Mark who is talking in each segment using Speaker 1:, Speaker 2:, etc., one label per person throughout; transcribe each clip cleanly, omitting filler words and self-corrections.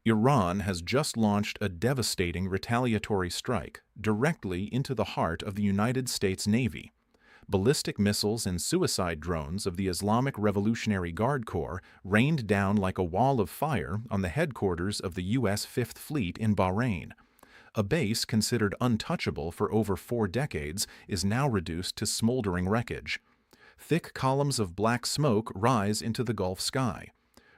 Speaker 1: Iran has just launched a devastating retaliatory strike directly into the heart of the United States Navy. Ballistic missiles and suicide drones of the Islamic Revolutionary Guard Corps rained down like a wall of fire on the headquarters of the U.S. Fifth Fleet in Bahrain. A base considered untouchable for over 4 decades is now reduced to smoldering wreckage. Thick columns of black smoke rise into the Gulf sky.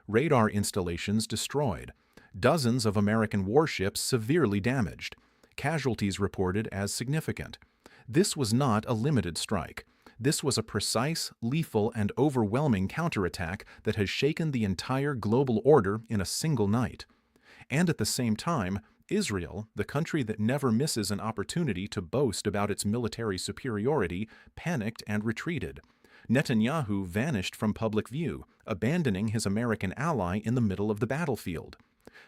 Speaker 1: Radar installations destroyed. Dozens of American warships severely damaged. Casualties reported as significant. This was not a limited strike. This was a precise, lethal, and overwhelming counterattack that has shaken the entire global order in a single night. And at the same time, Israel, the country that never misses an opportunity to boast about its military superiority, panicked and retreated. Netanyahu vanished from public view, abandoning his American ally in the middle of the battlefield.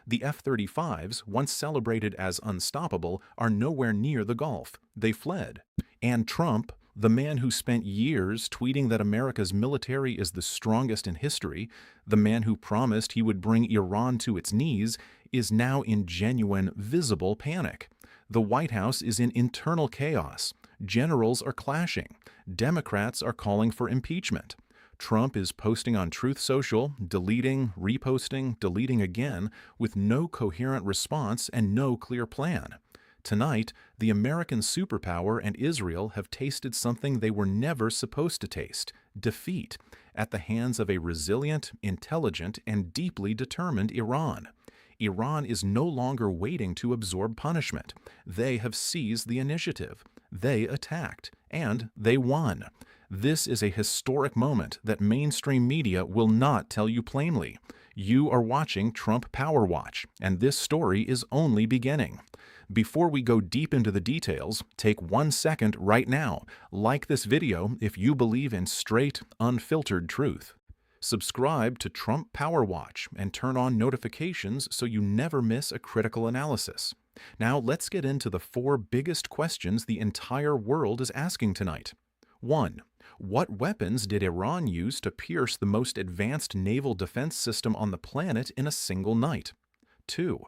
Speaker 1: The F-35s, once celebrated as unstoppable, are nowhere near the Gulf. They fled. And Trump, the man who spent years tweeting that America's military is the strongest in history, the man who promised he would bring Iran to its knees, is now in genuine, visible panic. The White House is in internal chaos. Generals are clashing. Democrats are calling for impeachment. Trump is posting on Truth Social, deleting, reposting, deleting again, with no coherent response and no clear plan. Tonight, the American superpower and Israel have tasted something they were never supposed to taste: defeat, at the hands of a resilient, intelligent, and deeply determined Iran. Iran is no longer waiting to absorb punishment. They have seized the initiative. They attacked, and they won. This is a historic moment that mainstream media will not tell you plainly. You are watching Trump Power Watch, and this story is only beginning. Before we go deep into the details, take 1 second right now. Like this video if you believe in straight, unfiltered truth. Subscribe to Trump Power Watch and turn on notifications so you never miss a critical analysis. Now let's get into the 4 biggest questions the entire world is asking tonight. 1. What weapons did Iran use to pierce the most advanced naval defense system on the planet in a single night? 2.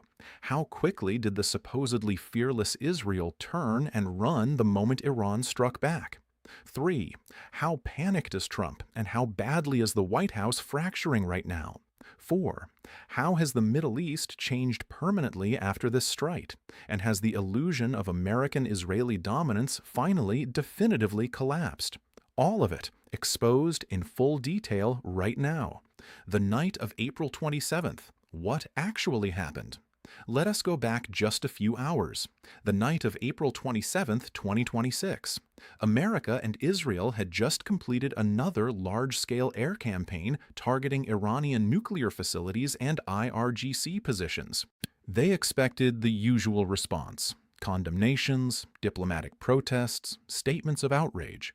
Speaker 1: How quickly did the supposedly fearless Israel turn and run the moment Iran struck back? 3. How panicked is Trump, and how badly is the White House fracturing right now? 4. How has the Middle East changed permanently after this strike, and has the illusion of American-Israeli dominance finally definitively collapsed? All of it exposed in full detail right now. The night of April 27th. What actually happened? Let us go back just a few hours. The night of April 27th, 2026. America and Israel had just completed another large-scale air campaign targeting Iranian nuclear facilities and IRGC positions. They expected the usual response: condemnations, diplomatic protests, statements of outrage.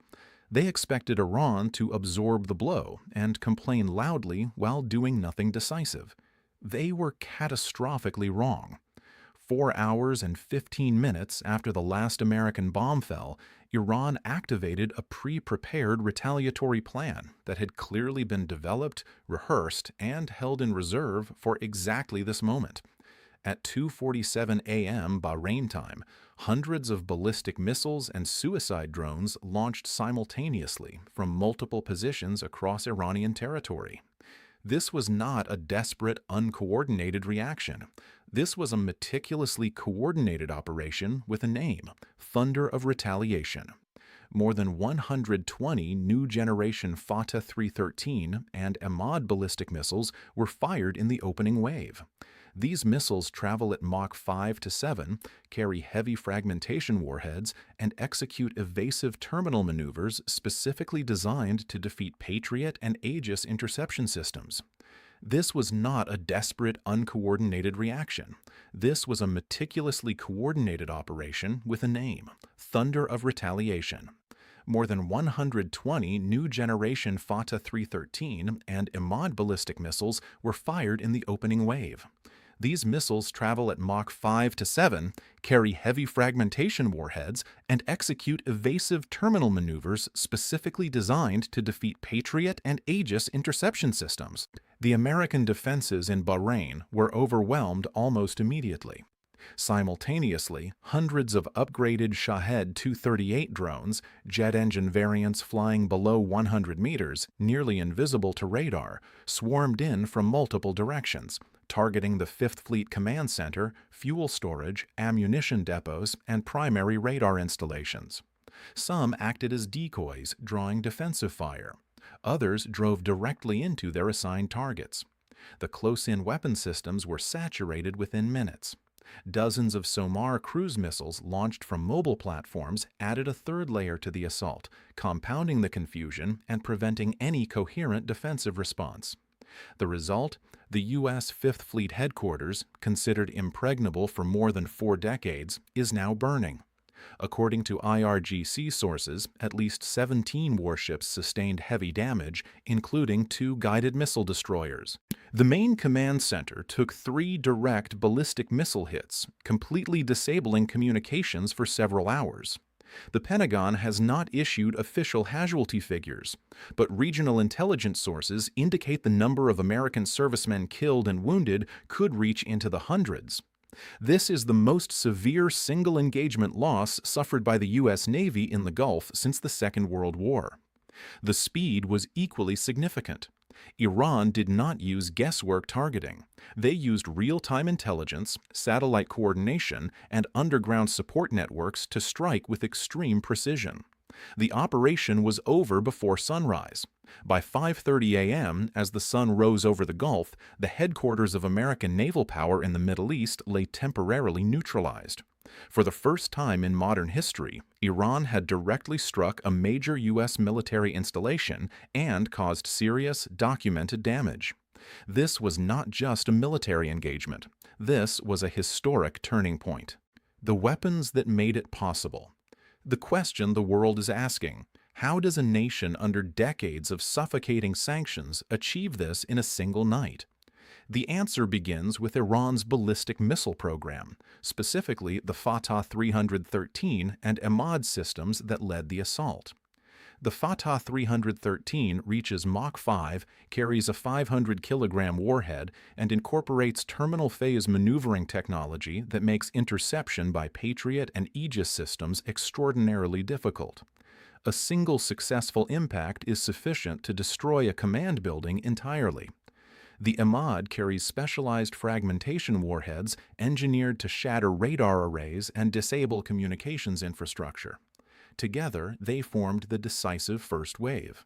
Speaker 1: They expected Iran to absorb the blow and complain loudly while doing nothing decisive. They were catastrophically wrong. 4 hours and 15 minutes after the last American bomb fell, Iran activated a pre-prepared retaliatory plan that had clearly been developed, rehearsed, and held in reserve for exactly this moment. At 2:47 a.m. Bahrain time, hundreds of ballistic missiles and suicide drones launched simultaneously from multiple positions across Iranian territory. This was not a desperate, uncoordinated reaction. This was a meticulously coordinated operation with a name: Thunder of Retaliation. More than 120 new-generation Fateh 313 and Ahmad ballistic missiles were fired in the opening wave. These missiles travel at Mach 5 to 7, carry heavy fragmentation warheads, and execute evasive terminal maneuvers specifically designed to defeat Patriot and Aegis interception systems. This was not a desperate, uncoordinated reaction. This was a meticulously coordinated operation with a name: Thunder of Retaliation. More than 120 new-generation Fateh 313 and Ahmad ballistic missiles were fired in the opening wave. These missiles travel at Mach 5 to 7, carry heavy fragmentation warheads, and execute evasive terminal maneuvers specifically designed to defeat Patriot and Aegis interception systems. The American defenses in Bahrain were overwhelmed almost immediately. Simultaneously, hundreds of upgraded Shahed 238 drones, jet engine variants flying below 100 meters, nearly invisible to radar, swarmed in from multiple directions, targeting the 5th Fleet Command Center, fuel storage, ammunition depots, and primary radar installations. Some acted as decoys, drawing defensive fire. Others drove directly into their assigned targets. The close-in weapon systems were saturated within minutes. Dozens of SOMAR cruise missiles launched from mobile platforms added a third layer to the assault, compounding the confusion and preventing any coherent defensive response. The result? The U.S. 5th Fleet headquarters, considered impregnable for more than 4 decades, is now burning. According to IRGC sources, at least 17 warships sustained heavy damage, including 2 guided missile destroyers. The main command center took 3 direct ballistic missile hits, completely disabling communications for several hours. The Pentagon has not issued official casualty figures, but regional intelligence sources indicate the number of American servicemen killed and wounded could reach into the hundreds. This is the most severe single engagement loss suffered by the U.S. Navy in the Gulf since the Second World War. The speed was equally significant. Iran did not use guesswork targeting. They used real-time intelligence, satellite coordination, and underground support networks to strike with extreme precision. The operation was over before sunrise. By 5:30 a.m., as the sun rose over the Gulf, the headquarters of American naval power in the Middle East lay temporarily neutralized. For the first time in modern history, Iran had directly struck a major U.S. military installation and caused serious, documented damage. This was not just a military engagement. This was a historic turning point. The weapons that made it possible. The question the world is asking: how does a nation under decades of suffocating sanctions achieve this in a single night? The answer begins with Iran's ballistic missile program, specifically the Fatah 313 and Emad systems that led the assault. The Fatah 313 reaches Mach 5, carries a 500-kilogram warhead, and incorporates terminal phase maneuvering technology that makes interception by Patriot and Aegis systems extraordinarily difficult. A single successful impact is sufficient to destroy a command building entirely. The Emad carries specialized fragmentation warheads engineered to shatter radar arrays and disable communications infrastructure. Together, they formed the decisive first wave.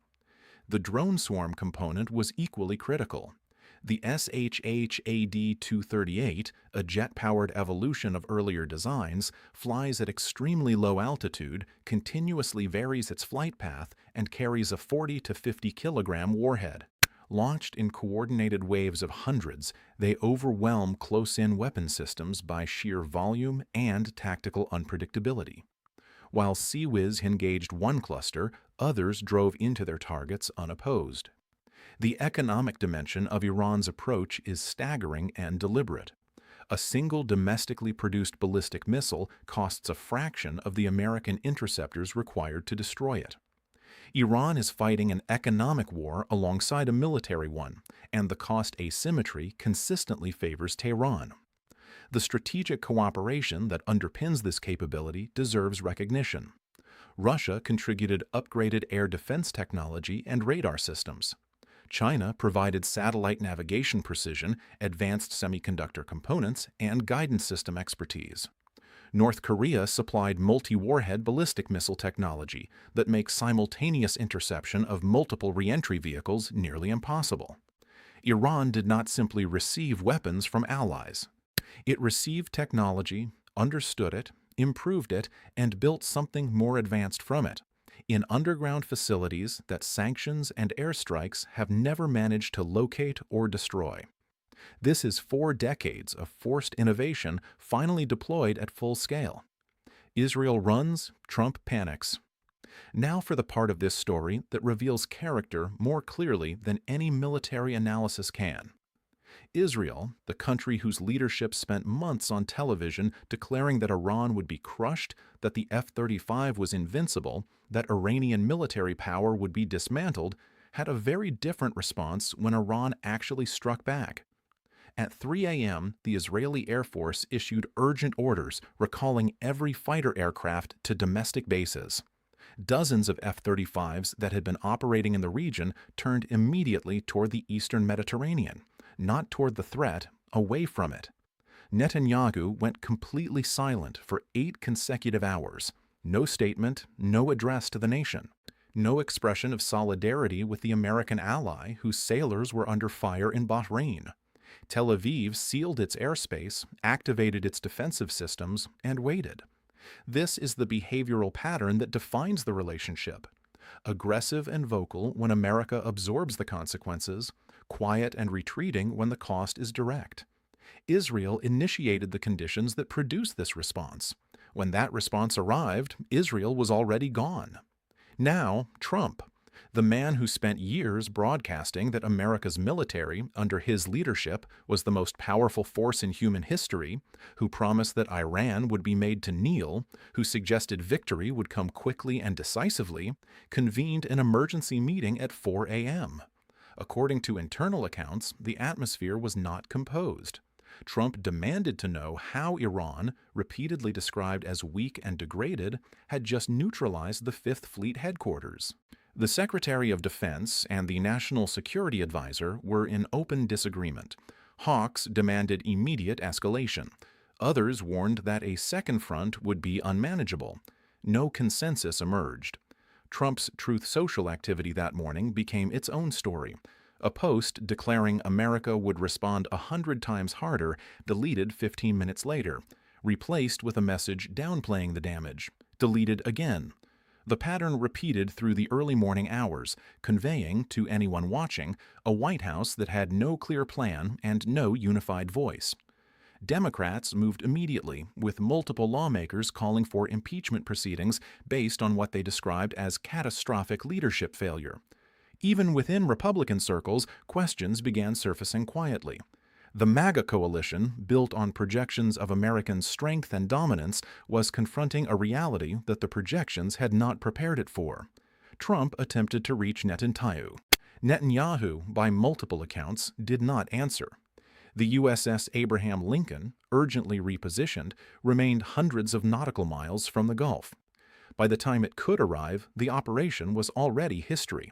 Speaker 1: The drone swarm component was equally critical. The SHH-AD-238, a jet-powered evolution of earlier designs, flies at extremely low altitude, continuously varies its flight path, and carries a 40 to 50 kilogram warhead. Launched in coordinated waves of hundreds, they overwhelm close-in weapon systems by sheer volume and tactical unpredictability. While CIWS engaged one cluster, others drove into their targets unopposed. The economic dimension of Iran's approach is staggering and deliberate. A single domestically produced ballistic missile costs a fraction of the American interceptors required to destroy it. Iran is fighting an economic war alongside a military one, and the cost asymmetry consistently favors Tehran. The strategic cooperation that underpins this capability deserves recognition. Russia contributed upgraded air defense technology and radar systems. China provided satellite navigation precision, advanced semiconductor components, and guidance system expertise. North Korea supplied multi-warhead ballistic missile technology that makes simultaneous interception of multiple reentry vehicles nearly impossible. Iran did not simply receive weapons from allies. It received technology, understood it, improved it, and built something more advanced from it, in underground facilities that sanctions and airstrikes have never managed to locate or destroy. This is 4 decades of forced innovation finally deployed at full scale. Israel runs, Trump panics. Now for the part of this story that reveals character more clearly than any military analysis can. Israel, the country whose leadership spent months on television declaring that Iran would be crushed, that the F-35 was invincible, that Iranian military power would be dismantled, had a very different response when Iran actually struck back. At 3 a.m., the Israeli Air Force issued urgent orders recalling every fighter aircraft to domestic bases. Dozens of F-35s that had been operating in the region turned immediately toward the eastern Mediterranean, not toward the threat, away from it. Netanyahu went completely silent for 8 consecutive hours. No statement, no address to the nation. No expression of solidarity with the American ally whose sailors were under fire in Bahrain. Tel Aviv sealed its airspace, activated its defensive systems, and waited. This is the behavioral pattern that defines the relationship. Aggressive and vocal when America absorbs the consequences, quiet and retreating when the cost is direct. Israel initiated the conditions that produced this response. When that response arrived, Israel was already gone. Now, Trump, the man who spent years broadcasting that America's military, under his leadership, was the most powerful force in human history, who promised that Iran would be made to kneel, who suggested victory would come quickly and decisively, convened an emergency meeting at 4 a.m. According to internal accounts, the atmosphere was not composed. Trump demanded to know how Iran, repeatedly described as weak and degraded, had just neutralized the Fifth Fleet headquarters. The Secretary of Defense and the National Security Advisor were in open disagreement. Hawks demanded immediate escalation. Others warned that a second front would be unmanageable. No consensus emerged. Trump's Truth Social activity that morning became its own story. A post declaring America would respond 100 times harder, deleted 15 minutes later, replaced with a message downplaying the damage, deleted again. The pattern repeated through the early morning hours, conveying, to anyone watching, a White House that had no clear plan and no unified voice. Democrats moved immediately, with multiple lawmakers calling for impeachment proceedings based on what they described as catastrophic leadership failure. Even within Republican circles, questions began surfacing quietly. The MAGA coalition, built on projections of American strength and dominance, was confronting a reality that the projections had not prepared it for. Trump attempted to reach Netanyahu. Netanyahu, by multiple accounts, did not answer. The USS Abraham Lincoln, urgently repositioned, remained hundreds of nautical miles from the Gulf. By the time it could arrive, the operation was already history.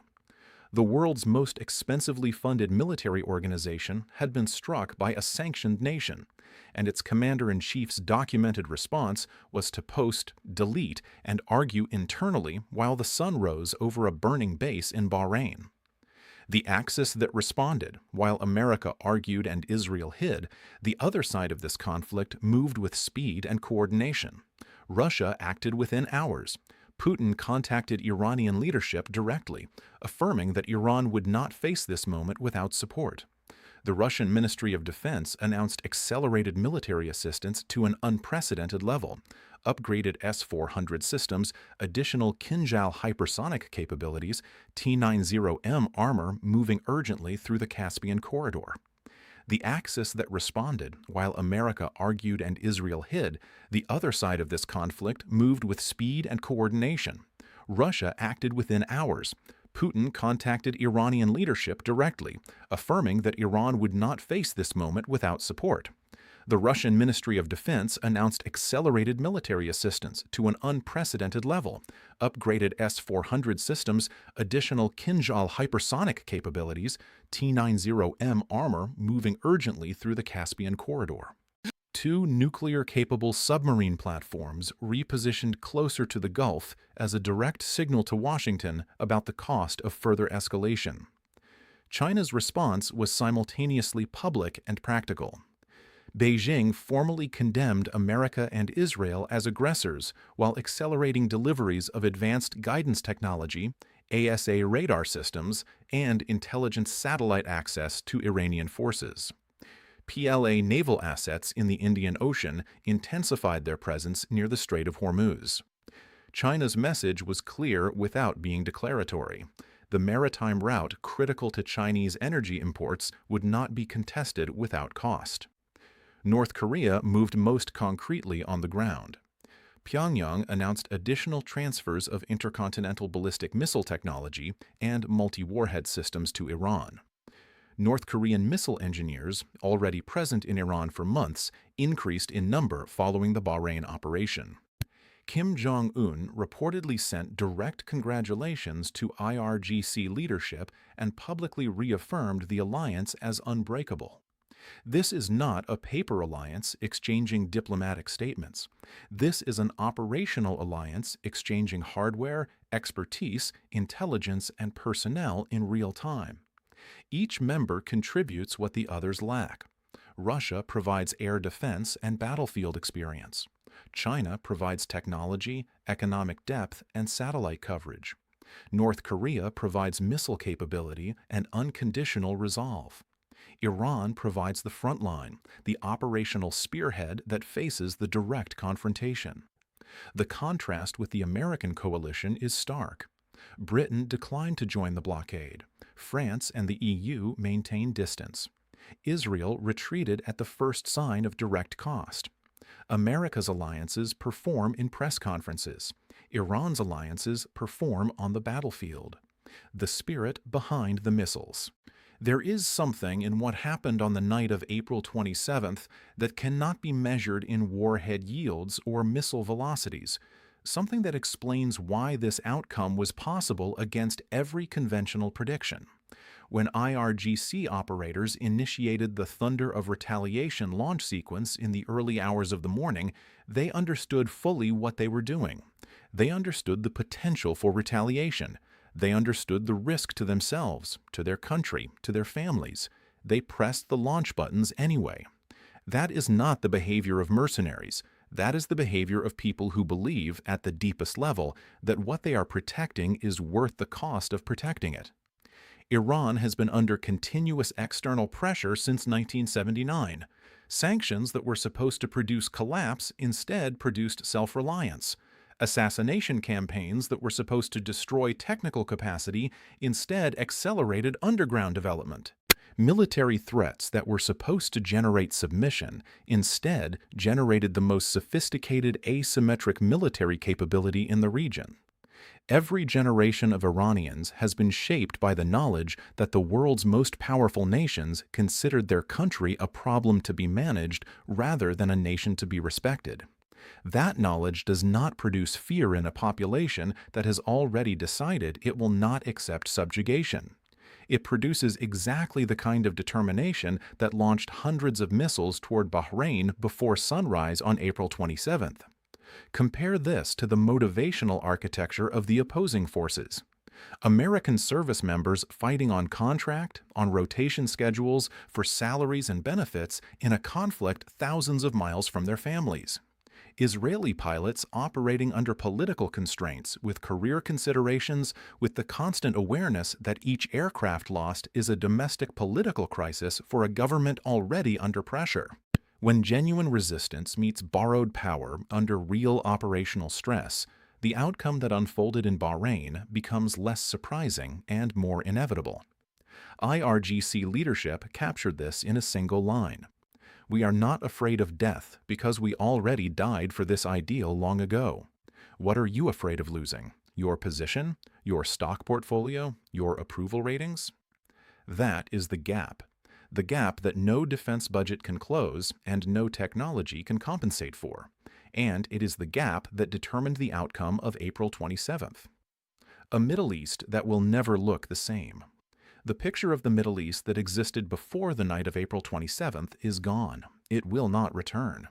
Speaker 1: The world's most expensively funded military organization had been struck by a sanctioned nation, and its commander-in-chief's documented response was to post, delete, and argue internally while the sun rose over a burning base in Bahrain. The axis that responded, while America argued and Israel hid, the other side of this conflict moved with speed and coordination. Russia acted within hours. Putin contacted Iranian leadership directly, affirming that Iran would not face this moment without support. The Russian Ministry of Defense announced accelerated military assistance to an unprecedented level, upgraded S-400 systems, additional Kinjal hypersonic capabilities, T-90M armor moving urgently through the Caspian corridor. The axis that responded, while America argued and Israel hid, the other side of this conflict moved with speed and coordination. Russia acted within hours. Putin contacted Iranian leadership directly, affirming that Iran would not face this moment without support. The Russian Ministry of Defense announced accelerated military assistance to an unprecedented level, upgraded S-400 systems, additional Kinjal hypersonic capabilities, T-90M armor moving urgently through the Caspian corridor. 2 nuclear-capable submarine platforms repositioned closer to the Gulf as a direct signal to Washington about the cost of further escalation. China's response was simultaneously public and practical. Beijing formally condemned America and Israel as aggressors while accelerating deliveries of advanced guidance technology, ASA radar systems, and intelligence satellite access to Iranian forces. PLA naval assets in the Indian Ocean intensified their presence near the Strait of Hormuz. China's message was clear without being declaratory. The maritime route critical to Chinese energy imports would not be contested without cost. North Korea moved most concretely on the ground. Pyongyang announced additional transfers of intercontinental ballistic missile technology and multi-warhead systems to Iran. North Korean missile engineers, already present in Iran for months, increased in number following the Bahrain operation. Kim Jong-un reportedly sent direct congratulations to IRGC leadership and publicly reaffirmed the alliance as unbreakable. This is not a paper alliance exchanging diplomatic statements. This is an operational alliance exchanging hardware, expertise, intelligence, and personnel in real time. Each member contributes what the others lack. Russia provides air defense and battlefield experience. China provides technology, economic depth, and satellite coverage. North Korea provides missile capability and unconditional resolve. Iran provides the front line, the operational spearhead that faces the direct confrontation. The contrast with the American coalition is stark. Britain declined to join the blockade. France and the EU maintained distance. Israel retreated at the first sign of direct cost. America's alliances perform in press conferences. Iran's alliances perform on the battlefield. The spirit behind the missiles. There is something in what happened on the night of April 27th that cannot be measured in warhead yields or missile velocities, something that explains why this outcome was possible against every conventional prediction. When IRGC operators initiated the Thunder of Retaliation launch sequence in the early hours of the morning, they understood fully what they were doing. They understood the potential for retaliation. They understood the risk to themselves, to their country, to their families. They pressed the launch buttons anyway. That is not the behavior of mercenaries. That is the behavior of people who believe, at the deepest level, that what they are protecting is worth the cost of protecting it. Iran has been under continuous external pressure since 1979. Sanctions that were supposed to produce collapse instead produced self-reliance. Assassination campaigns that were supposed to destroy technical capacity instead accelerated underground development. Military threats that were supposed to generate submission instead generated the most sophisticated asymmetric military capability in the region. Every generation of Iranians has been shaped by the knowledge that the world's most powerful nations considered their country a problem to be managed rather than a nation to be respected. That knowledge does not produce fear in a population that has already decided it will not accept subjugation. It produces exactly the kind of determination that launched hundreds of missiles toward Bahrain before sunrise on April 27th. Compare this to the motivational architecture of the opposing forces. American service members fighting on contract, on rotation schedules, for salaries and benefits in a conflict thousands of miles from their families. Israeli pilots operating under political constraints with career considerations, with the constant awareness that each aircraft lost is a domestic political crisis for a government already under pressure. When genuine resistance meets borrowed power under real operational stress, the outcome that unfolded in Bahrain becomes less surprising and more inevitable. IRGC leadership captured this in a single line. We are not afraid of death because we already died for this ideal long ago. What are you afraid of losing? Your position? Your stock portfolio? Your approval ratings? That is the gap that no defense budget can close and no technology can compensate for. And it is the gap that determined the outcome of April 27th. A Middle East that will never look the same. The picture of the Middle East that existed before the night of April 27th is gone. It will not return.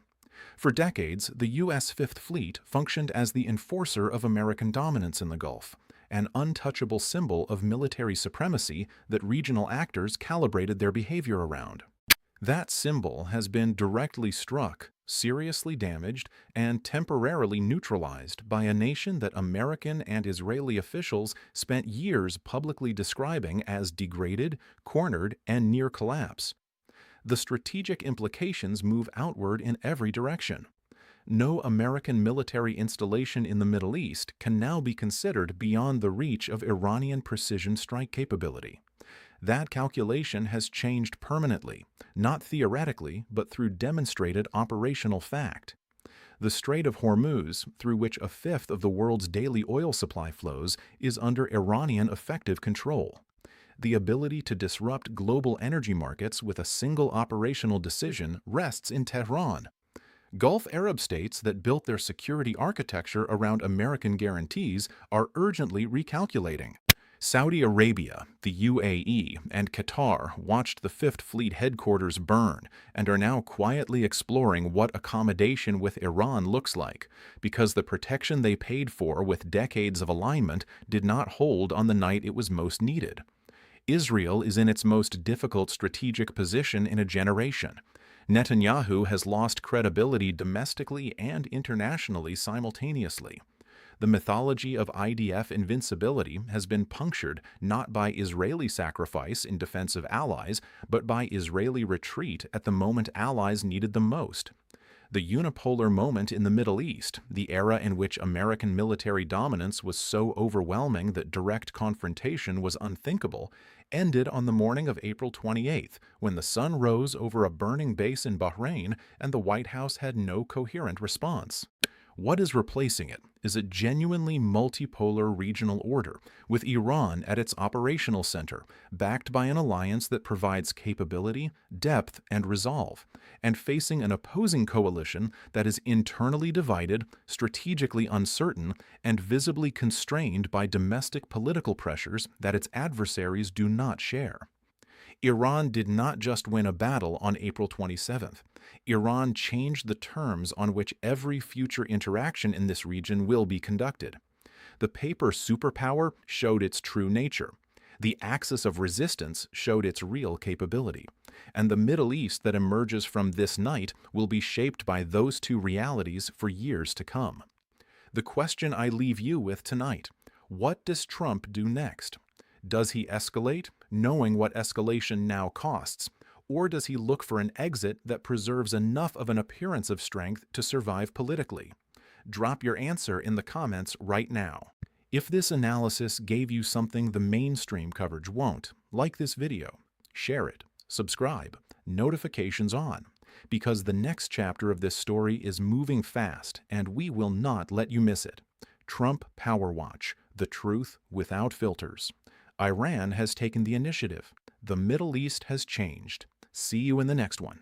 Speaker 1: For decades, the U.S. Fifth Fleet functioned as the enforcer of American dominance in the Gulf, an untouchable symbol of military supremacy that regional actors calibrated their behavior around. That symbol has been directly struck, seriously damaged, and temporarily neutralized by a nation that American and Israeli officials spent years publicly describing as degraded, cornered, and near collapse. The strategic implications move outward in every direction. No American military installation in the Middle East can now be considered beyond the reach of Iranian precision strike capability. That calculation has changed permanently, not theoretically, but through demonstrated operational fact. The Strait of Hormuz, through which a fifth of the world's daily oil supply flows, is under Iranian effective control. The ability to disrupt global energy markets with a single operational decision rests in Tehran. Gulf Arab states that built their security architecture around American guarantees are urgently recalculating. Saudi Arabia, the UAE, and Qatar watched the Fifth Fleet headquarters burn and are now quietly exploring what accommodation with Iran looks like, because the protection they paid for with decades of alignment did not hold on the night it was most needed. Israel is in its most difficult strategic position in a generation. Netanyahu has lost credibility domestically and internationally simultaneously. The mythology of IDF invincibility has been punctured not by Israeli sacrifice in defense of allies, but by Israeli retreat at the moment allies needed them most. The unipolar moment in the Middle East, the era in which American military dominance was so overwhelming that direct confrontation was unthinkable, ended on the morning of April 28th, when the sun rose over a burning base in Bahrain and the White House had no coherent response. What is replacing it is a genuinely multipolar regional order, with Iran at its operational center, backed by an alliance that provides capability, depth, and resolve, and facing an opposing coalition that is internally divided, strategically uncertain, and visibly constrained by domestic political pressures that its adversaries do not share. Iran did not just win a battle on April 27th. Iran changed the terms on which every future interaction in this region will be conducted. The paper superpower showed its true nature. The axis of resistance showed its real capability. And the Middle East that emerges from this night will be shaped by those two realities for years to come. The question I leave you with tonight: what does Trump do next? Does he escalate, knowing what escalation now costs? Or does he look for an exit that preserves enough of an appearance of strength to survive politically? Drop your answer in the comments right now. If this analysis gave you something the mainstream coverage won't, like this video, share it, subscribe, notifications on, because the next chapter of this story is moving fast and we will not let you miss it. Trump Power Watch, the truth without filters. Iran has taken the initiative. The Middle East has changed. See you in the next one.